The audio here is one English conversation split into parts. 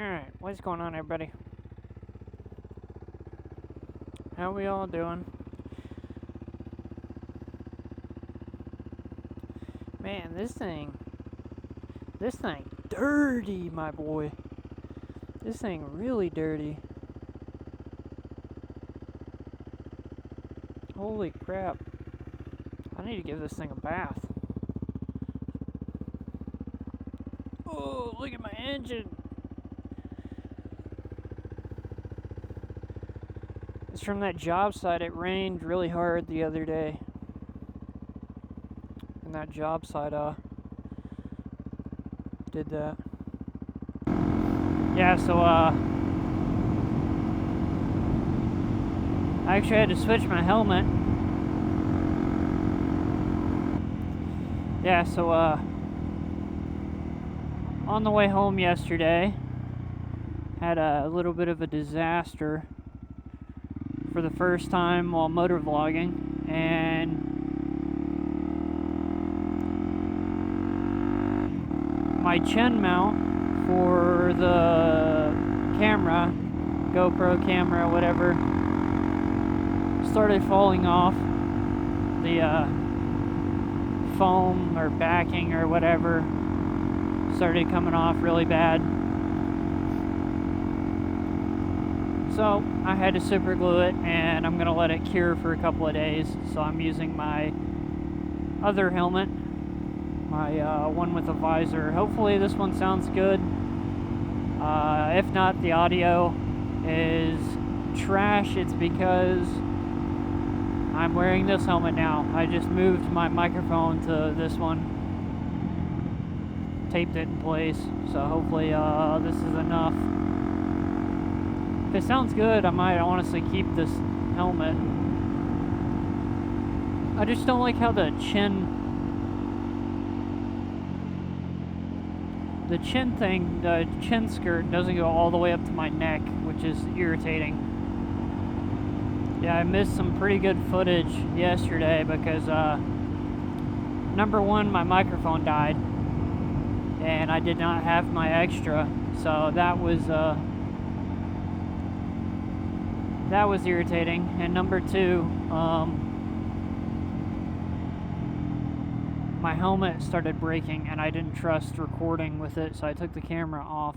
Alright, what's going on, everybody? How we all doing? Man, this thing dirty, my boy. This thing really dirty. Holy crap. I need to give this thing a bath. Oh, look at my engine. It's from that job site. It rained really hard the other day. And that job site did that. Yeah, so I actually had to switch my helmet. Yeah, so on the way home yesterday, had a little bit of a disaster for the first time while motovlogging, and my chin mount for the camera, GoPro camera, whatever, started falling off. The foam or backing or whatever started coming off really bad. So I had to super glue it, and I'm gonna let it cure for a couple of days. So I'm using my other helmet, my one with a visor. Hopefully this one sounds good. If not, the audio is trash. It's because I'm wearing this helmet now. I just moved my microphone to this one, taped it in place, so hopefully this is enough. If it sounds good, I might honestly keep this helmet. I just don't like how the chin thing, the chin skirt doesn't go all the way up to my neck, which is irritating. Yeah, I missed some pretty good footage yesterday because number one, my microphone died and I did not have my extra, so that was irritating. And number two, my helmet started breaking and I didn't trust recording with it, so I took the camera off.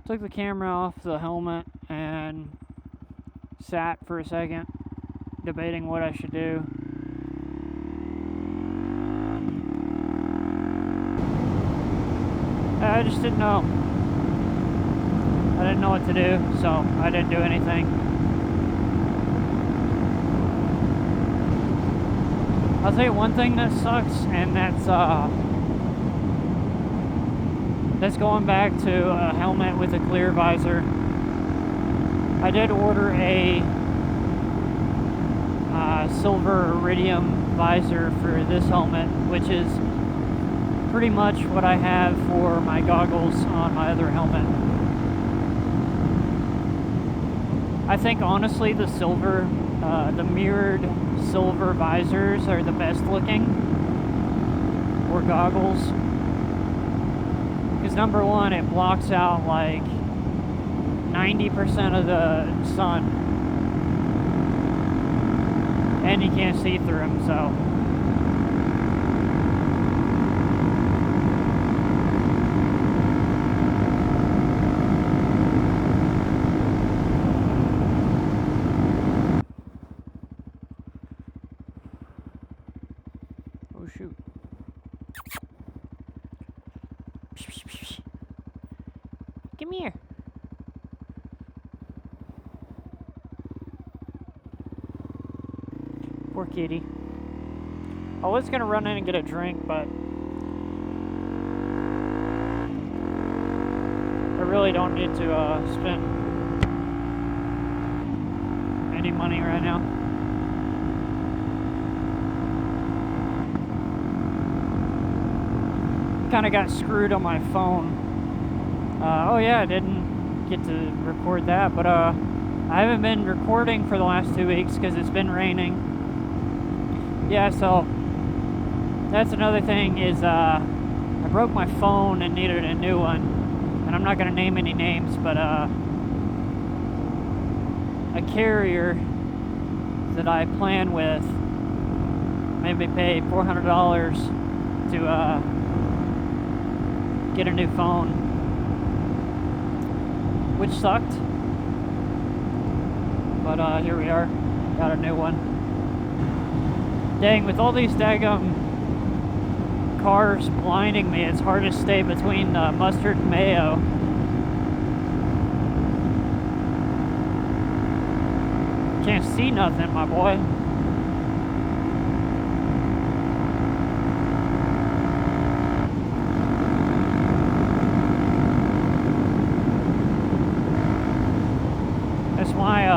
Took the camera off the helmet and sat for a second, debating what I should do. I just didn't know. I didn't know what to do, so I didn't do anything. I'll tell you one thing that sucks, and that's going back to a helmet with a clear visor. I did order a silver iridium visor for this helmet, which is pretty much what I have for my goggles on my other helmet. I think honestly the silver, the mirrored silver visors are the best looking for goggles. Because number one, it blocks out like 90% of the sun, and you can't see through them, so. Oh shoot. Come here. Poor kitty. I was gonna run in and get a drink, but I really don't need to spend any money right now. Kinda got screwed on my phone. Oh yeah, I didn't get to record that, but I haven't been recording for the last 2 weeks because it's been raining. Yeah, so that's another thing is I broke my phone and needed a new one. and I'm not going to name any names, but a carrier that I plan with made me pay $400 to get a new phone, which sucked. But here we are, got a new one. Dang, with all these daggum cars blinding me, it's hard to stay between mustard and mayo. Can't see nothing, my boy. That's why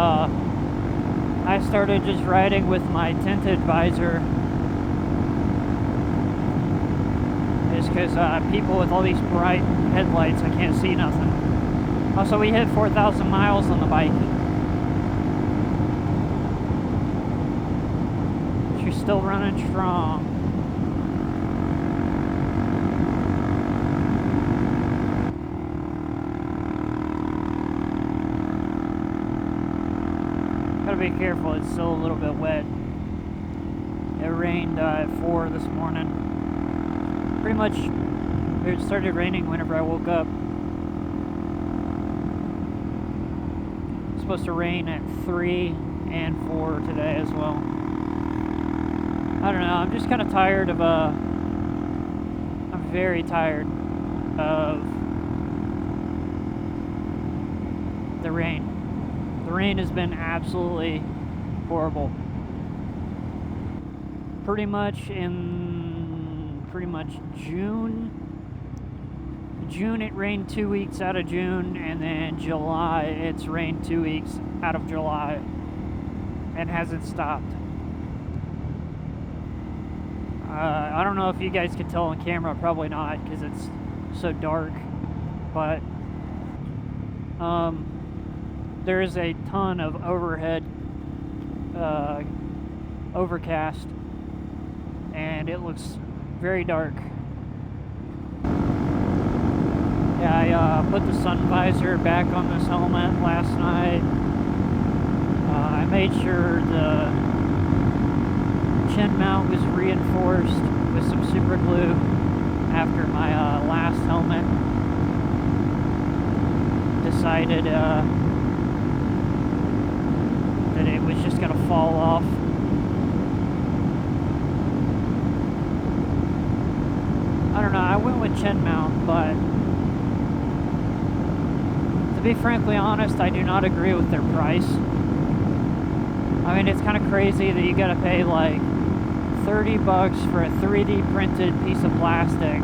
I started just riding with my tinted visor. Is because people with all these bright headlights, I can't see nothing. Also, we hit 4,000 miles on the bike. She's still running strong. Gotta be careful, it's still a little bit wet. It rained at 4 this morning. Pretty much, it started raining whenever I woke up. It's supposed to rain at 3 and 4 today as well. I don't know, I'm just kind of tired of, I'm very tired of the rain. The rain has been absolutely horrible. Pretty much June it rained 2 weeks out of June, and then July it's rained 2 weeks out of July and hasn't stopped. I don't know if you guys can tell on camera, probably not because it's so dark, but there is a ton of overhead overcast, and it looks very dark. Yeah, I put the sun visor back on this helmet last night. I made sure the chin mount was reinforced with some super glue after my last helmet decided that it was just going to fall off. I don't know, I went with chin mount, but to be frankly honest, I do not agree with their price. I mean, it's kind of crazy that you gotta pay like $30 for a 3D printed piece of plastic.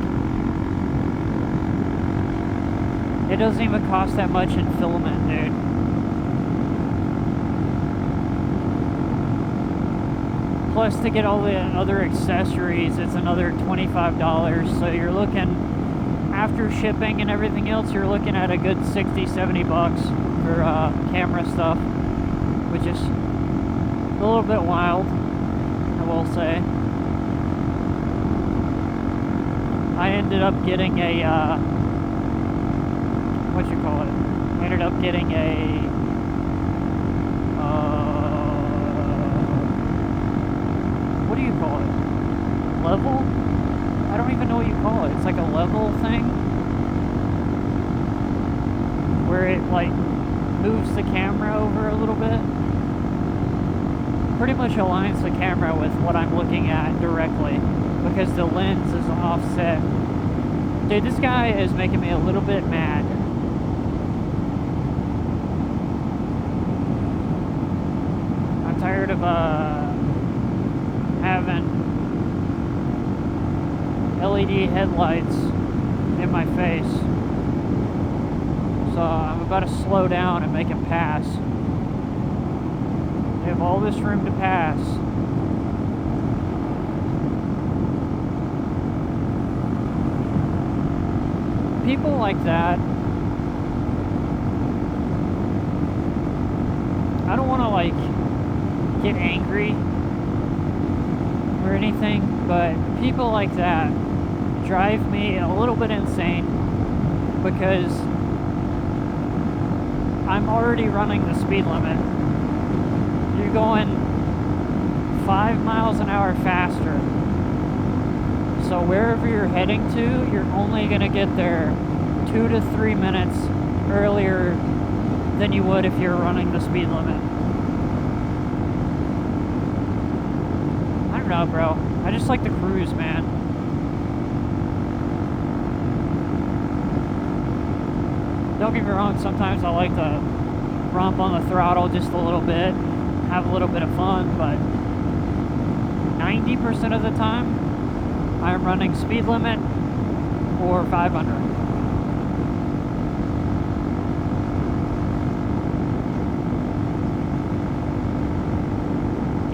It doesn't even cost that much in filament, dude. Plus, to get all the other accessories, it's another $25. So you're looking, after shipping and everything else, you're looking at a good $60-70 for camera stuff, which is a little bit wild, I will say. I ended up getting a, what you call it? I ended up getting a, what do you call it? Level? I don't even know what you call it. It's like a level thing where it like moves the camera over a little bit. Pretty much aligns the camera with what I'm looking at directly because the lens is offset. Dude, this guy is making me a little bit mad. I'm tired of having LED headlights in my face. So I'm about to slow down and make him pass. We have all this room to pass. People like that, I don't want to like get angry or anything, but people like that drive me a little bit insane because I'm already running the speed limit. You're going 5 miles an hour faster. So wherever you're heading to, you're only going to get there 2 to 3 minutes earlier than you would if you're running the speed limit. I don't know, bro. I just like to cruise, man. Don't get me wrong, sometimes I like to romp on the throttle just a little bit, have a little bit of fun, but 90% of the time, I'm running speed limit or 500.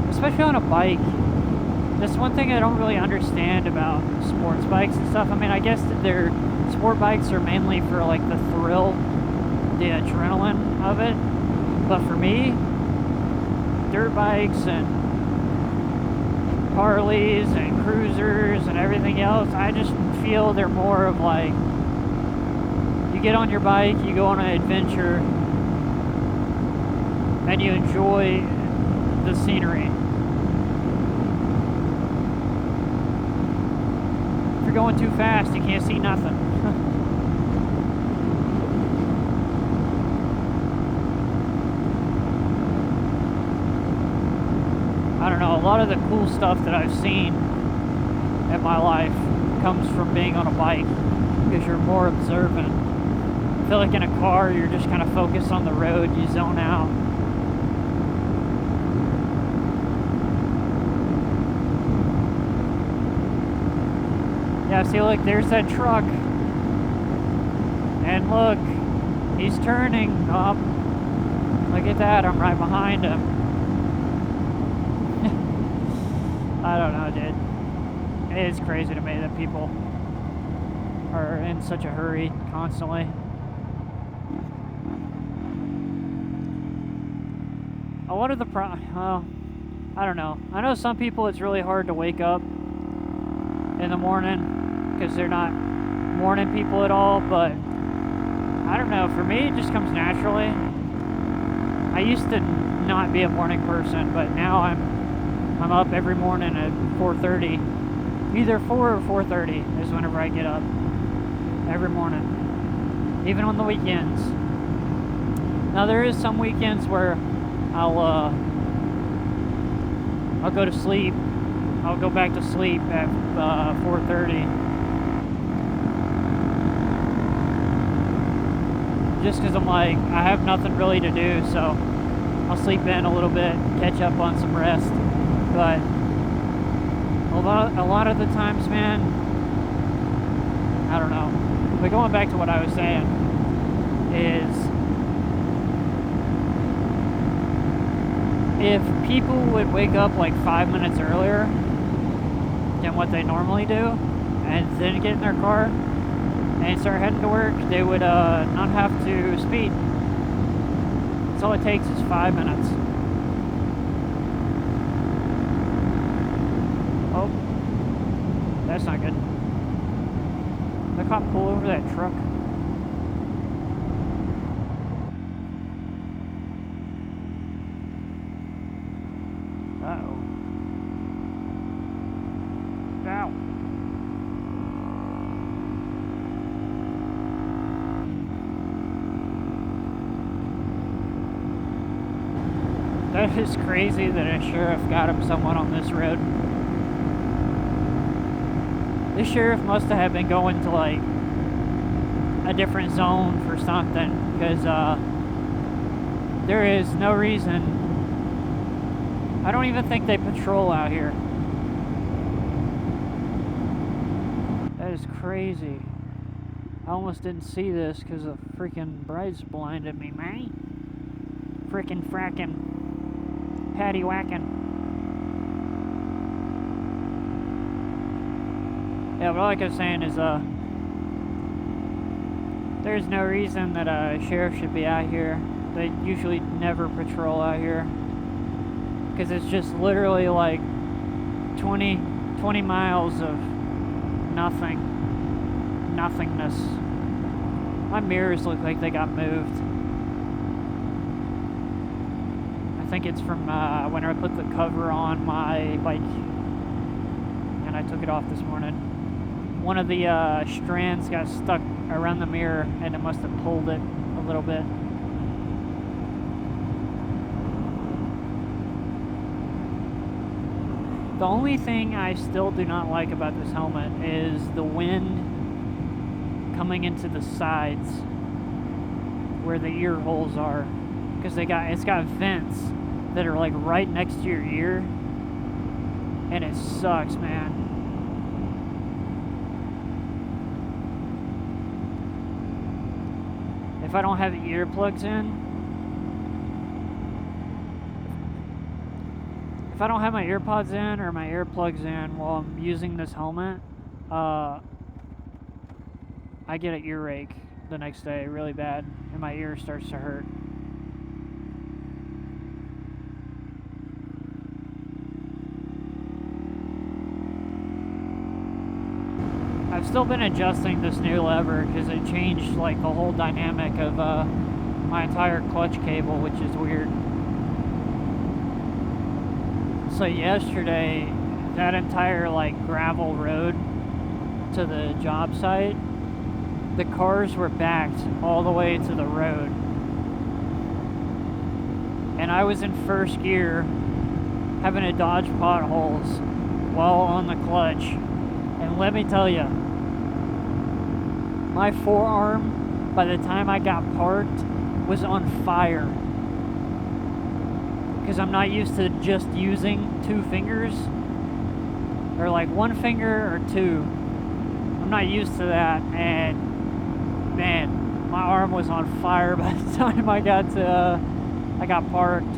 Especially on a bike. That's one thing I don't really understand about sports bikes and stuff. I mean, I guess that they're sport bikes are mainly for like the thrill, the adrenaline of it. But for me, dirt bikes and Harleys and cruisers and everything else, I just feel they're more of like, you get on your bike, you go on an adventure, and you enjoy the scenery. If you're going too fast, you can't see nothing. I don't know, a lot of the cool stuff that I've seen in my life comes from being on a bike because you're more observant. I feel like in a car, you're just kind of focused on the road, you zone out. Yeah, see, look, there's that truck. And look, he's turning up. Look at that, I'm right behind him. I don't know, dude. It is crazy to me that people are in such a hurry constantly. A lot of the well, I don't know. I know some people it's really hard to wake up in the morning because they're not morning people at all, but I don't know. For me, it just comes naturally. I used to not be a morning person, but now I'm up every morning at 4:30. Either 4 or 4:30 is whenever I get up every morning, even on the weekends. Now there is some weekends where I'll go to sleep. I'll go back to sleep at 4:30, just because I'm like, I have nothing really to do, so I'll sleep in a little bit, catch up on some rest. But a lot of the times, man, I don't know. But going back to what I was saying is, if people would wake up like 5 minutes earlier than what they normally do, and then get in their car and start heading to work, they would not have to speed. That's all it takes is 5 minutes. Oh, that's not good. The cop pull over that truck. Uh-oh. Ow. That is crazy that a sheriff got him someone on this road. This sheriff must have been going to like a different zone for something, because there is no reason. I don't even think they patrol out here. That is crazy. I almost didn't see this because the freaking brights blinded me, man. Fracking patty whacking. Yeah, but like I was saying is, there's no reason that a sheriff should be out here. They usually never patrol out here, because it's just literally like 20 miles of nothingness. My mirrors look like they got moved. like it's from when I put the cover on my bike, and I took it off this morning. One of the strands got stuck around the mirror, and it must have pulled it a little bit. The only thing I still do not like about this helmet is the wind coming into the sides where the ear holes are, because it's got vents that are like right next to your ear, and it sucks, man. If I don't have the earplugs in, if I don't have my earpods in or my earplugs in while I'm using this helmet, I get an earache the next day really bad, and my ear starts to hurt. I've still been adjusting this new lever because it changed like the whole dynamic of my entire clutch cable, which is weird. So yesterday, that entire like gravel road to the job site, the cars were backed all the way to the road, and I was in first gear having to dodge potholes while on the clutch, and let me tell you, my forearm by the time I got parked was on fire, because I'm not used to just using two fingers, or like one finger or two. I'm not used to that, and man, my arm was on fire by the time I got parked.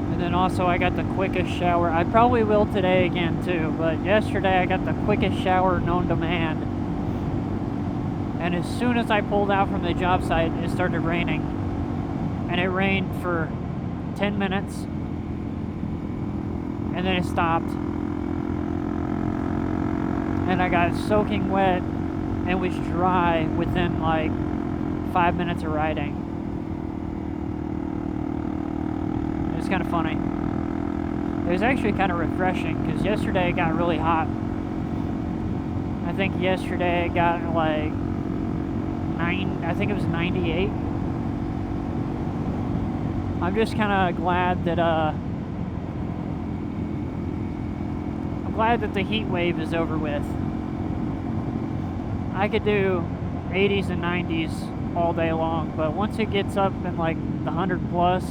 And then also I got the quickest shower. I probably will today again too, but yesterday I got the quickest shower known to man. And as soon as I pulled out from the job site, it started raining. And it rained for 10 minutes, and then it stopped. And I got soaking wet and was dry within like 5 minutes of riding. It was kind of funny. It was actually kind of refreshing, because yesterday it got really hot. I think yesterday it got like I think it was 98. I'm just kind of glad that the heat wave is over with. I could do 80s and 90s all day long, but once it gets up in like the 100 plus,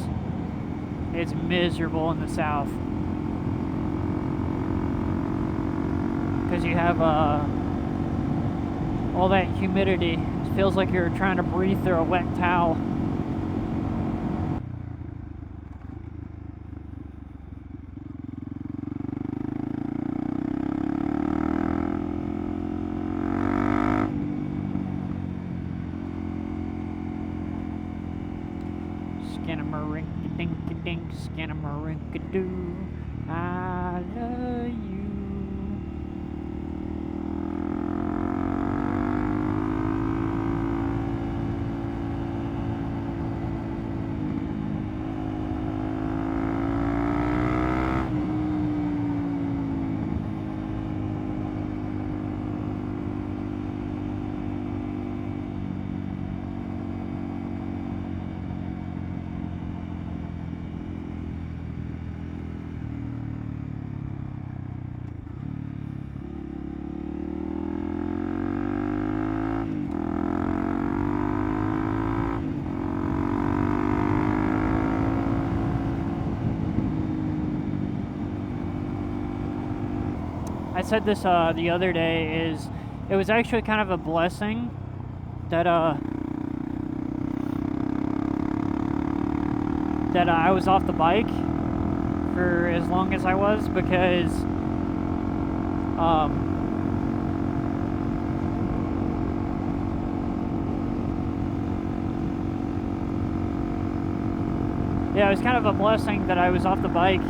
it's miserable in the south, because you have all that humidity. It feels like you're trying to breathe through a wet towel. Scannamarink-a-dink-a-dink, scannamarink-a-doo, I love you. I said this the other day, is it was actually kind of a blessing that I was off the bike for as long as I was, because yeah, it was kind of a blessing that I was off the bike,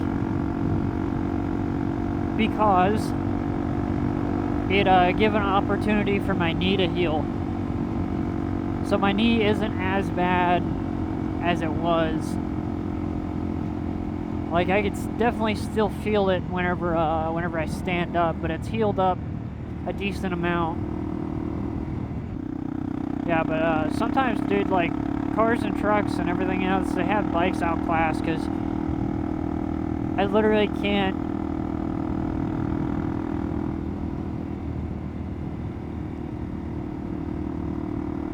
because it gave an opportunity for my knee to heal. So my knee isn't as bad as it was, Like I could definitely still feel it whenever I stand up, but it's healed up a decent amount. Yeah, but sometimes, dude, like cars and trucks and everything else, they have bikes outclassed because I literally can't.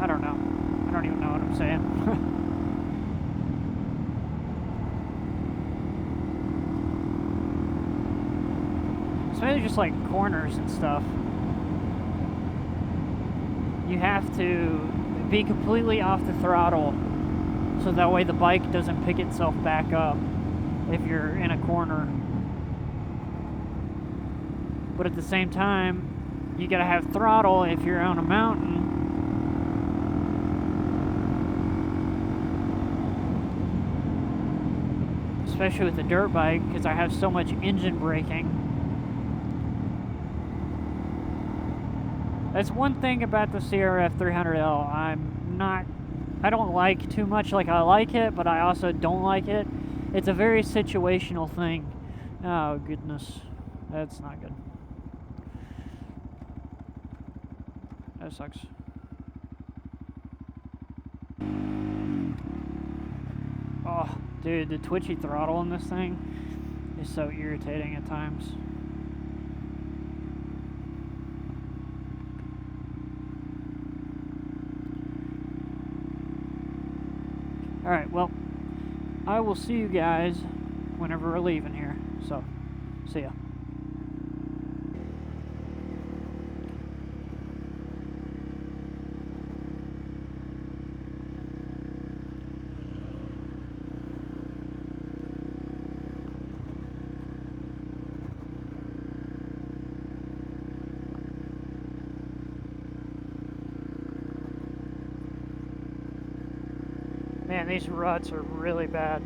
I don't know. I don't even know what I'm saying. It's mainly just like corners and stuff. You have to be completely off the throttle so that way the bike doesn't pick itself back up if you're in a corner. But at the same time, you gotta have throttle if you're on a mountain. Especially with the dirt bike, because I have so much engine braking. That's one thing about the CRF300L. I don't like too much. Like, I like it, but I also don't like it. It's a very situational thing. Oh, goodness. That's not good. That sucks. Oh, dude, the twitchy throttle on this thing is so irritating at times. Alright, well, I will see you guys whenever we're leaving here. So, see ya. Man, these ruts are really bad.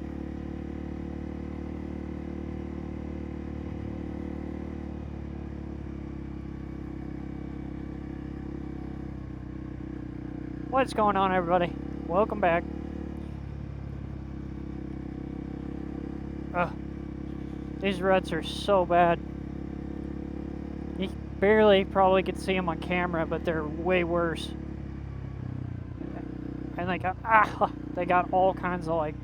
What's going on, everybody? Welcome back. Ugh. These ruts are so bad. You barely probably could see them on camera, but they're way worse. And they got all kinds of like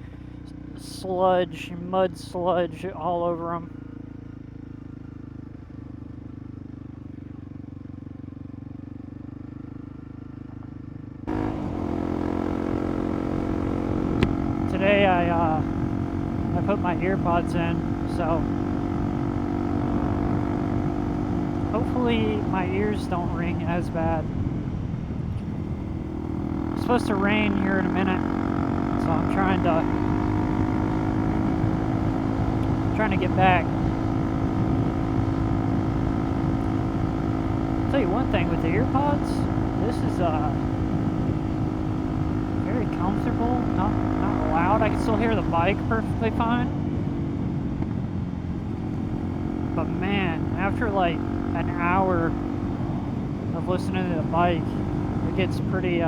sludge, mud sludge all over them. Today I put my earpods in, so hopefully my ears don't ring as bad. It's supposed to rain here in a minute, so I'm trying to get back. I'll tell you one thing with the earpods, this is very comfortable, not loud. I can still hear the bike perfectly fine. But man, after like an hour of listening to the bike, it gets pretty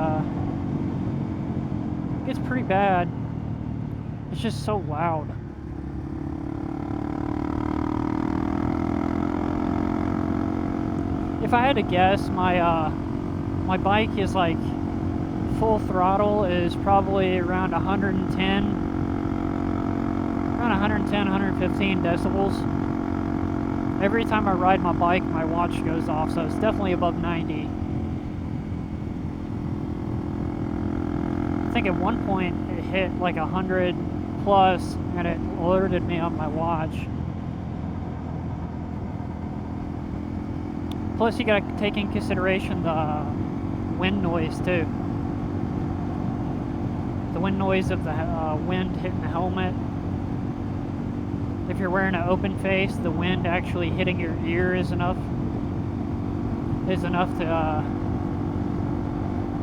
bad. It's just so loud. If I had to guess, my bike is like full throttle is probably around 110, 115 decibels. Every time I ride my bike, my watch goes off, so it's definitely above 90. I think at one point it hit like 100 plus, and it alerted me on my watch. Plus, you gotta take in consideration the wind noise too. The wind noise of the wind hitting the helmet. If you're wearing an open face, the wind actually hitting your ear is enough to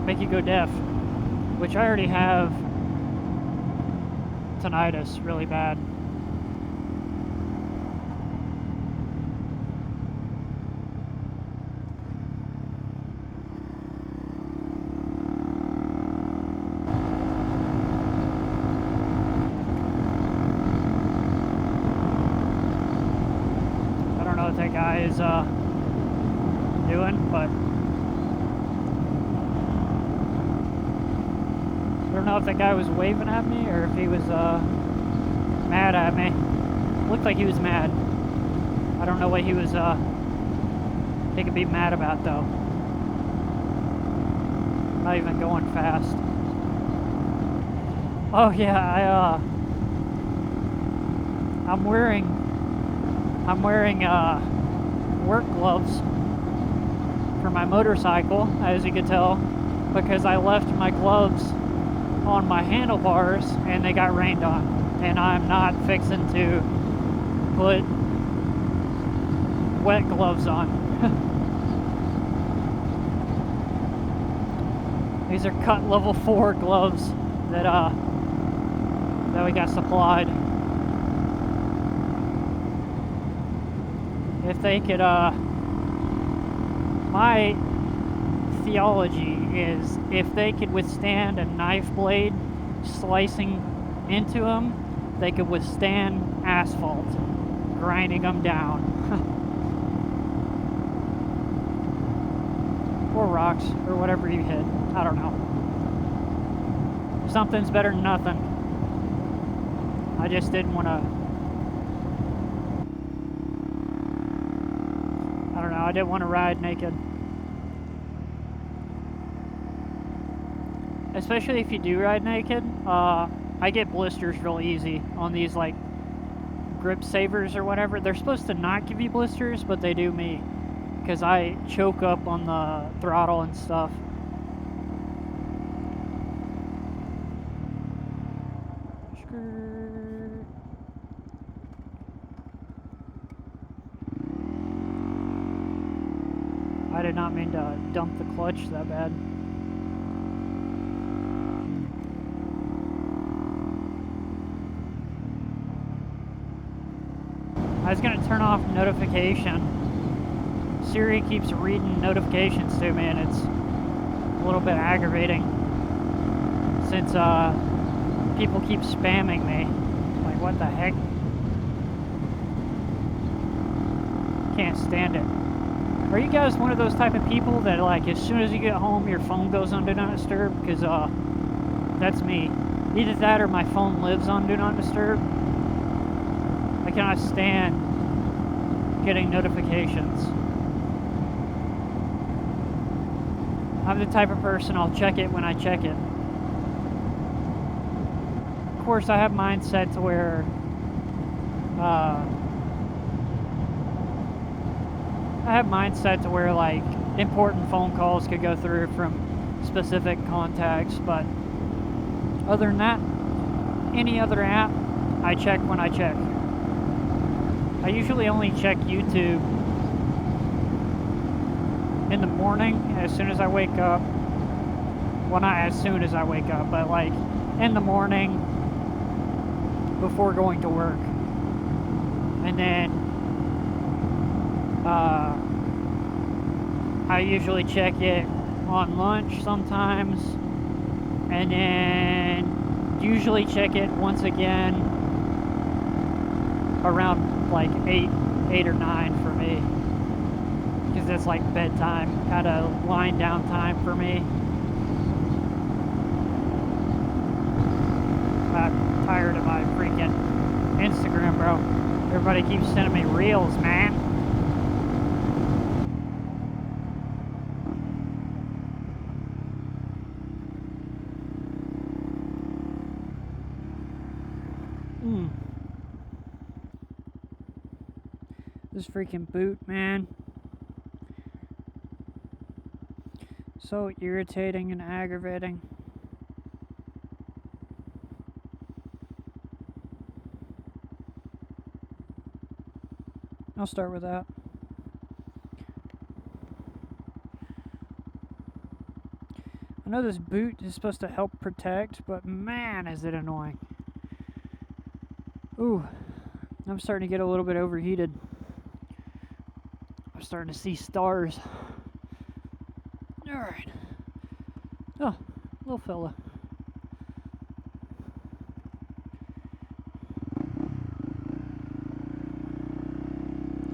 make you go deaf, which I already have tinnitus really bad. if that guy was waving at me or if he was mad at me. Looked like he was mad. I don't know what he was he could be mad about though. Not even going fast. Oh yeah, I'm wearing work gloves for my motorcycle, as you can tell, because I left my gloves on my handlebars and they got rained on, and I'm not fixing to put wet gloves on. These are cut level 4 gloves that we got supplied. If they could, my theology is if they could withstand a knife blade slicing into them, they could withstand asphalt grinding them down. Or rocks, or whatever you hit. I don't know. Something's better than nothing. I just didn't want to... I don't know, I didn't want to ride naked. Especially if you do ride naked, I get blisters real easy on these, like, grip savers or whatever. They're supposed to not give you blisters, but they do me. Because I choke up on the throttle and stuff. I did not mean to dump the clutch that bad. I was gonna turn off notification. Siri keeps reading notifications to me and it's a little bit aggravating since people keep spamming me. Like, what the heck? Can't stand it. Are you guys one of those type of people that, like, as soon as you get home your phone goes on Do Not Disturb? Because that's me. Either that or my phone lives on Do Not Disturb. I cannot stand getting notifications. I'm the type of person, I'll check it when I check it. Of course, I have mindset to where like important phone calls could go through from specific contacts, but other than that, any other app, I check when I check. I usually only check YouTube in the morning as soon as I wake up. Well, not as soon as I wake up, but like in the morning before going to work. And then I usually check it on lunch sometimes, and then usually check it once again around like 8 or 9 for me, because it's like bedtime, kind of lying down time for me. I'm tired of my freaking Instagram, bro. Everybody keeps sending me reels, man. This freaking boot, man. So irritating and aggravating. I'll start with that. I know this boot is supposed to help protect, but man, is it annoying. Ooh, I'm starting to get a little bit overheated. I'm starting to see stars. Alright. Oh, little fella.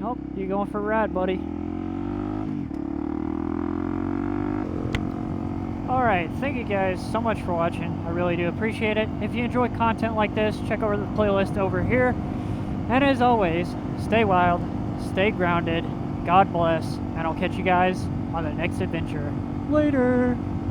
Oh, you going for a ride, buddy. Alright. Alright, thank you guys so much for watching. I really do appreciate it. If you enjoy content like this, check over the playlist over here. And as always, stay wild, stay grounded, God bless, and I'll catch you guys on the next adventure. Later!